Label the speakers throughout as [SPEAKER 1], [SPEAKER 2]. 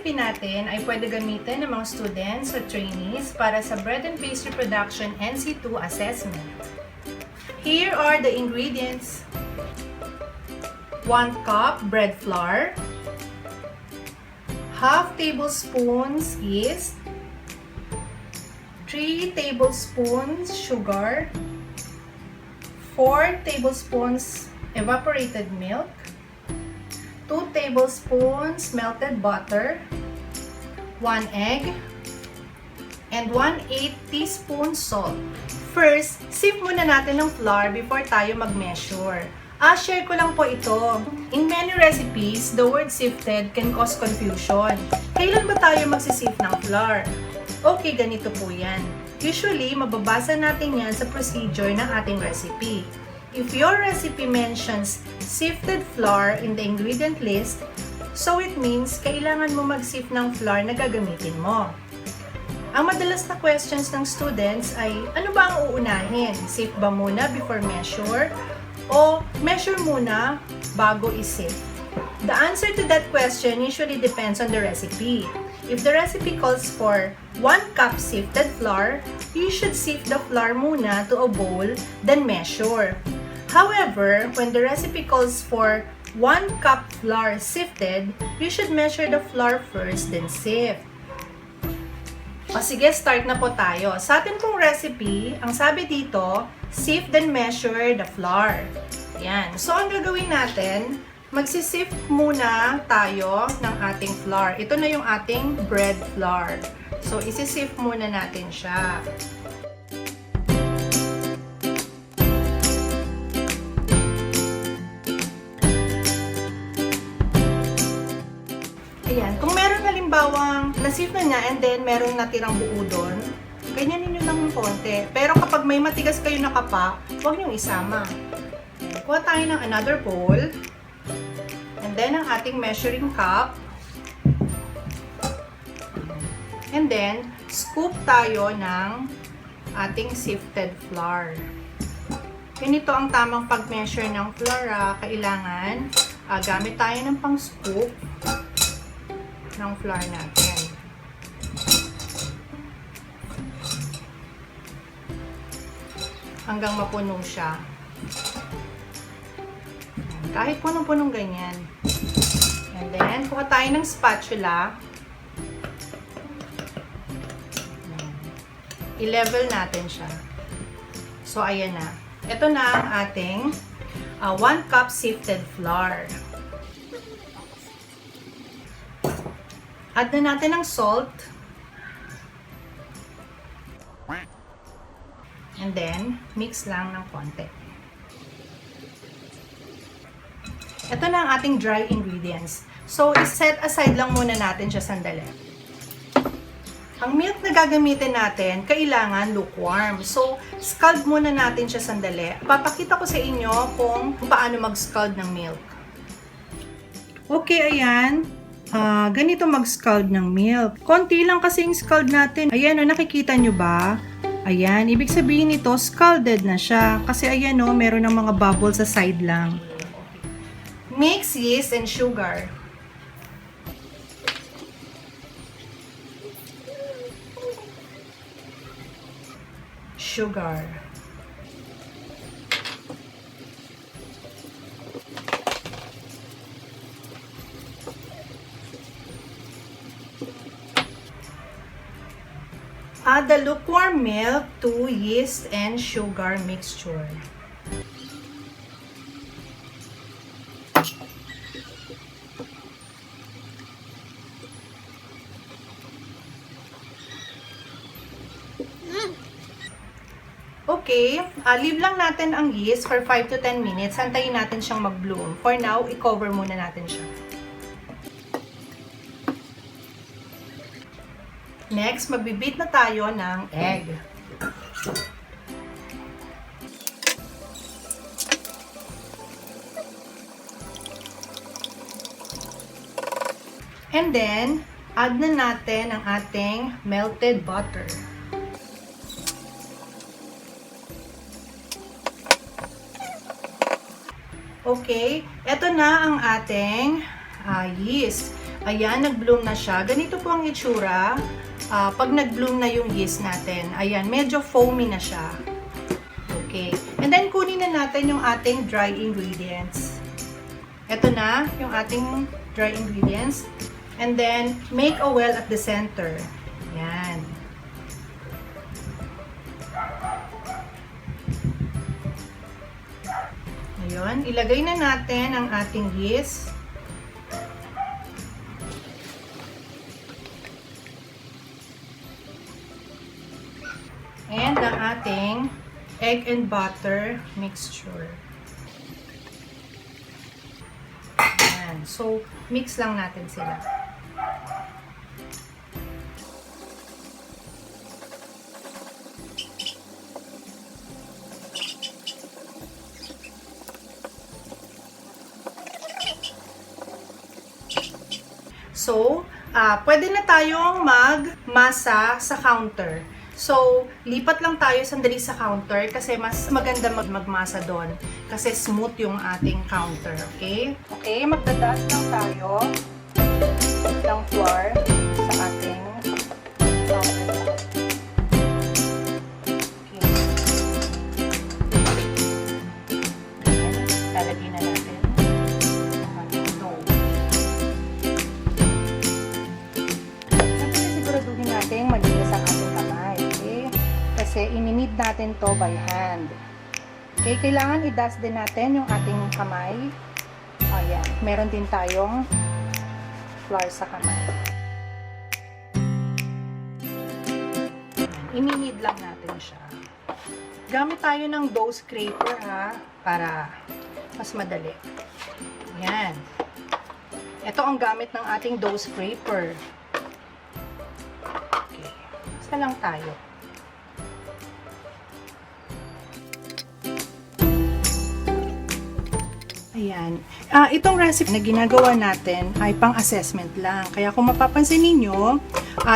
[SPEAKER 1] recipe natin ay pwede gamitin ng mga students o trainees para sa Bread and Pastry Production NC2 assessment. Here are the ingredients. 1 cup bread flour, half tablespoons yeast, 3 tablespoons sugar, 4 tablespoons evaporated milk, 2 tablespoons melted butter, 1 egg, and 1/8 teaspoon salt. First, sieve muna natin ng flour before tayo mag-measure. Share ko lang po ito. In many recipes, the word sifted can cause confusion. Kailan ba tayo magsisieve ng flour? Okay, ganito po yan. Usually, mababasa natin yan sa procedure ng ating recipe. If your recipe mentions sifted flour in the ingredient list, so it means kailangan mo mag-sieve ng flour na gagamitin mo. Ang madalas na questions ng students ay, ano ba ang uunahin? Sieve ba muna before measure? O measure muna bago i-sieve? The answer to that question usually depends on the recipe. If the recipe calls for 1 cup sifted flour, you should sieve the flour muna to a bowl, then measure. However, when the recipe calls for 1 cup flour sifted, you should measure the flour first, then sieve. O sige, start na po tayo. Sa atin pong recipe, ang sabi dito, sieve then measure the flour. Yan. So, ang gagawin natin, magsisieve muna tayo ng ating flour. Ito na yung ating bread flour. So, isisieve muna natin siya. Ayan. Kung meron halimbawang na-sieve na niya and then meron natirang buo doon, ganyanin nyo lang ng konti. Pero kapag may matigas kayo na kapa, huwag nyo isama. Kuha tayo ng another bowl. And then, ang ating measuring cup. And then, scoop tayo ng ating sifted flour. Ganito ang tamang pag-measure ng flour. Kailangan gamit tayo ng pang-scoop ng flour natin. Hanggang mapuno siya. Kahit punong-punong ganyan. And then, kuha tayo ng spatula. I-level natin siya. So, ayan na. Ito na ang ating 1 cup sifted flour. Add na natin ang salt. And then, mix lang ng konti. Ito na ang ating dry ingredients. So, i-set aside lang muna natin siya sandali. Ang milk na gagamitin natin, kailangan lukewarm. So, scald muna natin siya sandali. Papakita ko sa inyo kung paano mag-scald ng milk. Okay, ayan. Ganito mag-scald ng milk. Konti lang kasi yung scald natin. Ayan, nakikita nyo ba? Ayan, ibig sabihin nito, scalded na siya. Kasi ayan meron ng mga bubbles sa side lang. Mix yeast and sugar. Sugar. Add the lukewarm milk to yeast and sugar mixture. Okay, leave lang natin ang yeast for 5 to 10 minutes. Hantayin natin siyang mag-bloom. For now, i-cover muna natin siya. Next, magbi-beat na tayo ng egg. And then, add na natin ang ating melted butter. Okay, ito na ang ating yeast. Ayan, nag-bloom na siya. Ganito po ang itsura pag nag-bloom na yung yeast natin. Ayan, medyo foamy na siya. Okay. And then, kunin na natin yung ating dry ingredients. Ito na yung ating dry ingredients. And then, make a well at the center. Ayan. Ayun, ilagay na natin ang ating yeast. And ang ating egg and butter mixture. Ayan. So, mix lang natin sila. So, pwede na tayong magmasa sa counter. So, lipat lang tayo sandali sa counter kasi mas maganda magmasa doon kasi smooth yung ating counter, okay? Okay, magdadaas lang tayo ng flour sa ating counter. Okay. Lalagyan na natin ang ating dough. Siguraduhin natin malinis ang ating kamay, okay? Kasi ininid natin to by hand. Okay, kailangan i-dust din natin yung ating kamay. Ayan, meron din tayong flour sa kamay. Ininid lang natin siya. Gamit tayo ng dough scraper ha, para mas madali. Ayan. Ito ang gamit ng ating dough scraper. Okay, isa lang tayo. Ayan. Itong recipe na ginagawa natin ay pang-assessment lang. Kaya kung mapapansin ninyo,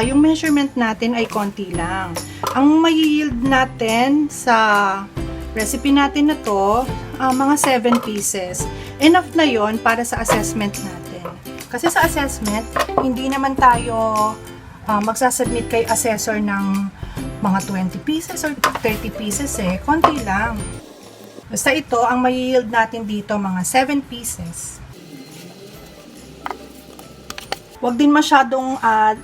[SPEAKER 1] yung measurement natin ay konti lang. Ang may-yield natin sa recipe natin na to, mga 7 pieces. Enough na yon para sa assessment natin. Kasi sa assessment, hindi naman tayo magsasubmit kay assessor ng mga 20 pieces or 30 pieces eh. Konti lang. Basta ito, ang may-yield natin dito, mga 7 pieces. Huwag din masyadong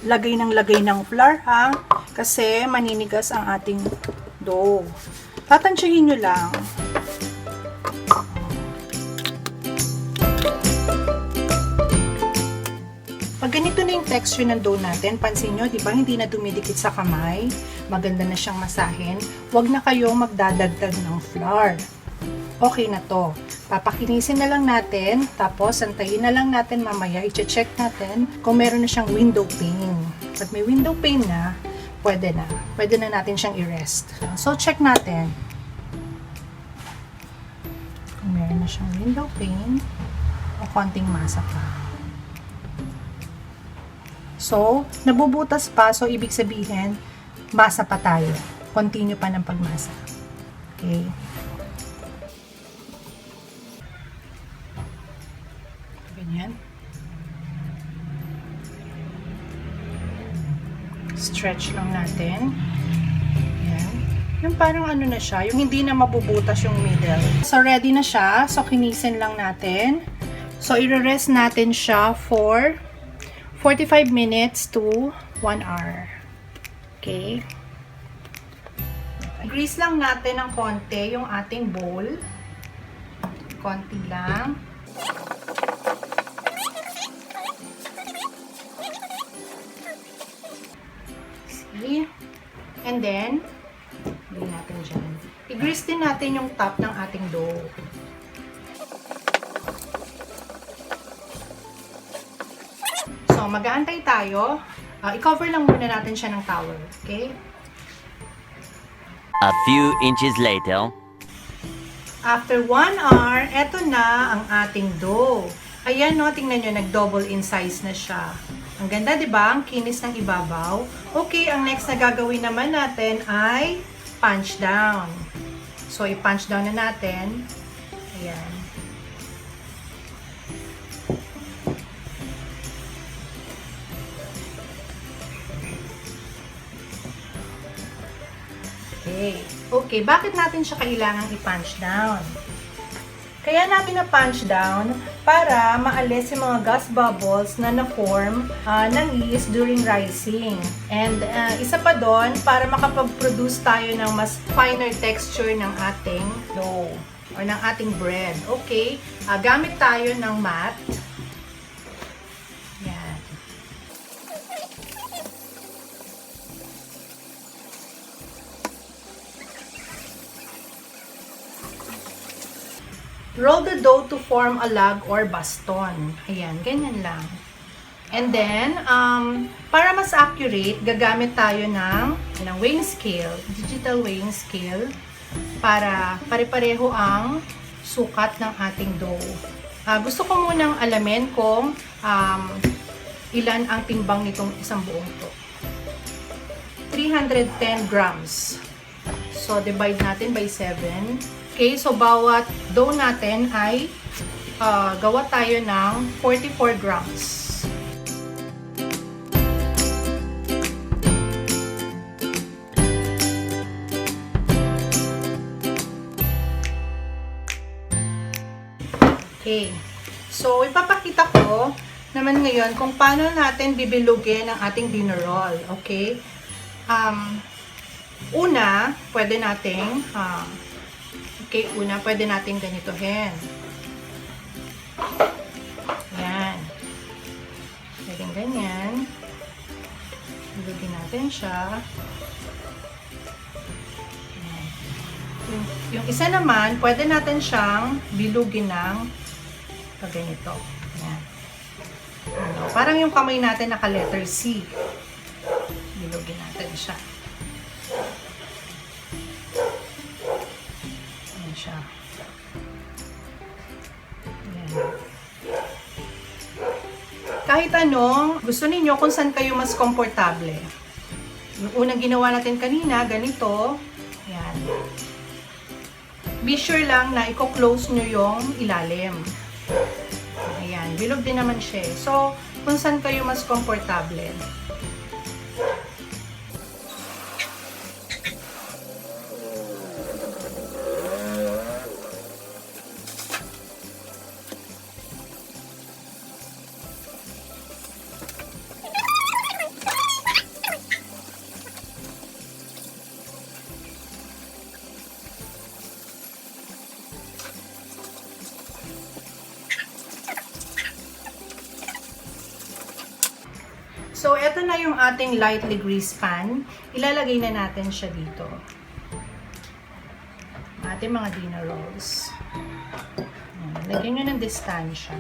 [SPEAKER 1] lagay ng flour ha, kasi maninigas ang ating dough. Tatansyahin nyo lang. Pag ganito na yung texture ng dough natin, pansin nyo, di ba, hindi na dumidikit sa kamay, maganda na siyang masahin, huwag na kayong magdadagdag ng flour. Okay na to. Papakinisin na lang natin, tapos antayin na lang natin mamaya, i-check natin kung meron na siyang window pane. Pag may window pane na, pwede na. Pwede na natin siyang i-rest. So, check natin. Kung meron na siyang window pane, o konting masa pa. So, nabubutas pa, so ibig sabihin, masa pa tayo. Continue pa ng pagmasa. Okay. Ganyan. Stretch lang natin. Ayan. Yung parang ano na siya, yung hindi na mabubutas yung middle. So, ready na siya. So, kinisin lang natin. So, i-rest natin siya for 45 minutes to 1 hour. Okay. Grease lang natin ng konti yung ating bowl. Konti lang. And then, hindi natin dyan. I-grease din natin yung top ng ating dough. So, mag-aantay tayo. I-cover lang muna natin siya ng towel. Okay?
[SPEAKER 2] A few inches later.
[SPEAKER 1] After 1 hour, eto na ang ating dough. Ayan, no, tingnan nyo, nag-double in size na siya. Ang ganda, di ba? Ang kinis ng ibabaw. Okay, ang next na gagawin naman natin ay punch down. So, i-punch down na natin. Ayan. Okay, bakit natin siya kailangang i-punch down? Kaya natin na-punch down para maalis yung mga gas bubbles na na-form ng yeast during rising. And isa pa doon, para makapag-produce tayo ng mas finer texture ng ating dough or ng ating bread. Okay, gamit tayo ng mat. Yan. Roll the dough to form a log or baston. Ayan, ganyan lang. And then, para mas accurate, gagamit tayo ng weighing scale, digital weighing scale, para pare-pareho ang sukat ng ating dough. Gusto ko munang alamin kung ilan ang timbang nitong isang buong to. 310 grams. So, divide natin by 7. Okay, so bawat dough natin ay gawa tayo ng 44 grams. Okay, so ipapakita ko naman ngayon kung paano natin bibilugin ang ating dinner roll. Okay, una, pwede nating pwede natin ganitohin. Yan. Pwede ganyan. Bilugin natin siya. Yan. Yung isa naman, pwede natin siyang bilugin ng ganito. Yan. Parang yung kamay natin naka-letter C. Bilugin natin siya. Siya. Ayan. Kahit anong gusto ninyo kung saan kayo mas komportable. Yung unang ginawa natin kanina, ganito. Ayan. Be sure lang na i-close nyo yung ilalim. Ayan. Bilog din naman siya. So, kung saan kayo mas komportable. So, eto na yung ating lightly greased pan. Ilalagay na natin siya dito. Ating mga dinner rolls. Lagyan nyo ng distansya.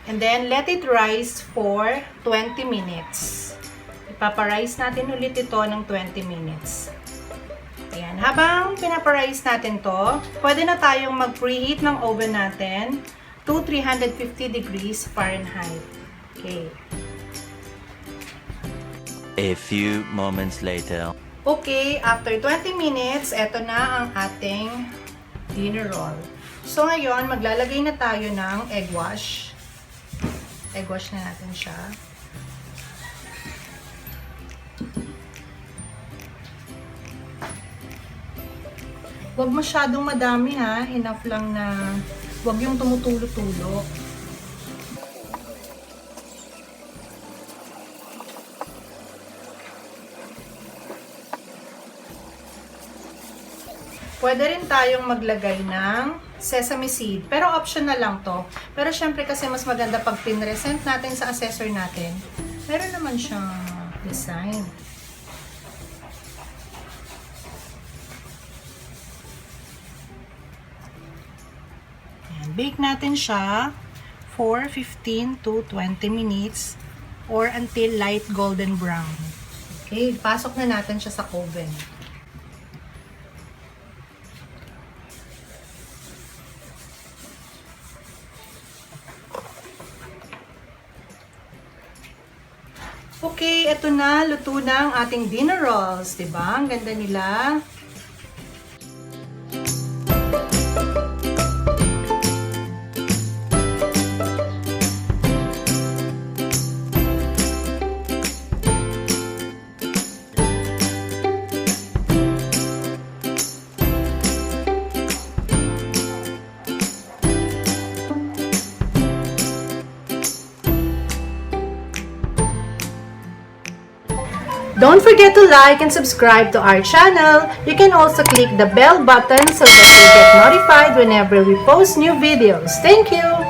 [SPEAKER 1] And then, let it rise for 20 minutes. Ipaparize natin ulit ito ng 20 minutes. Ayan. Habang pinaparize natin to, pwede na tayong mag-preheat ng oven natin to 350 degrees Fahrenheit. Okay.
[SPEAKER 2] A few moments later.
[SPEAKER 1] Okay, after 20 minutes, eto na ang ating dinner roll. So ngayon, maglalagay na tayo ng egg wash. Egg wash na natin siya. Huwag masyadong madami ha. Enough lang na huwag yung tumutulo-tulo. Pwede rin tayong maglagay ng sesame seed. Pero optional lang to. Pero syempre kasi mas maganda pag pinresent natin sa assessor natin. Meron naman siyang design. Bake natin siya for 15 to 20 minutes or until light golden brown. Okay, pasok na natin siya sa oven. Okay, eto na, luto na ang ating dinner rolls, diba? Ang ganda nila. Don't forget to like and subscribe to our channel. You can also click the bell button so that you get notified whenever we post new videos. Thank you!